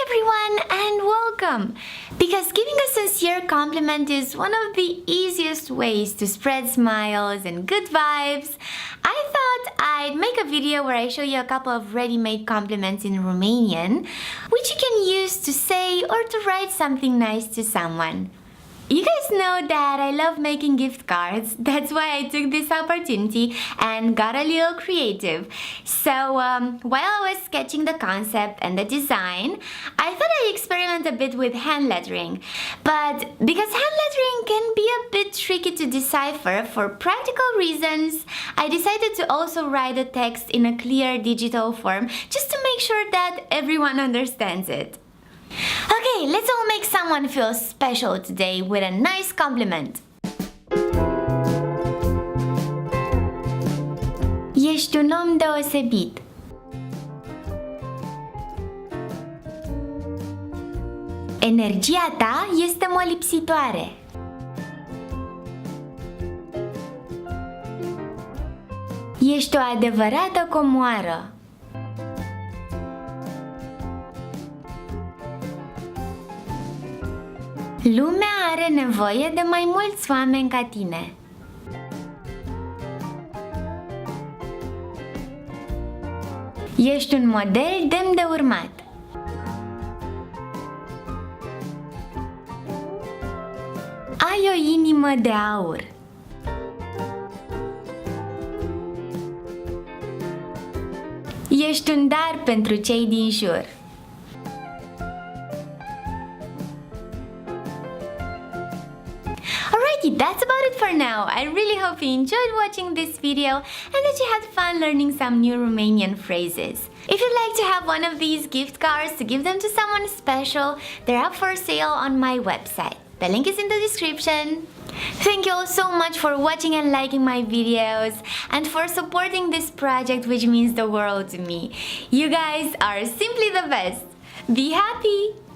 everyone and welcome! Because giving a sincere compliment is one of the easiest ways to spread smiles and good vibes, I thought I'd make a video where I show you a couple of ready-made compliments in Romanian, which you can use to say or to write something nice to someone. You guys know that I love making gift cards, that's why I took this opportunity and got a little creative. So while I was sketching the concept and the design, I thought I'd experiment a bit with hand lettering. But because hand lettering can be a bit tricky to decipher for practical reasons, I decided to also write the text in a clear digital form just to make sure that everyone understands it. Okay, let's all make someone feel special today with a nice compliment. Ești un om deosebit. Energia ta este molipsitoare. Ești o adevărată comoară. Lumea are nevoie de mai mulți oameni ca tine. Ești un model demn de urmat. Ai o inimă de aur. Ești un dar pentru cei din jur. Alrighty, that's about it for now. I really hope you enjoyed watching this video and that you had fun learning some new Romanian phrases. If you'd like to have one of these gift cards to give them to someone special, they're up for sale on my website. The link is in the description. Thank you all so much for watching and liking my videos and for supporting this project, which means the world to me. You guys are simply the best. Be happy!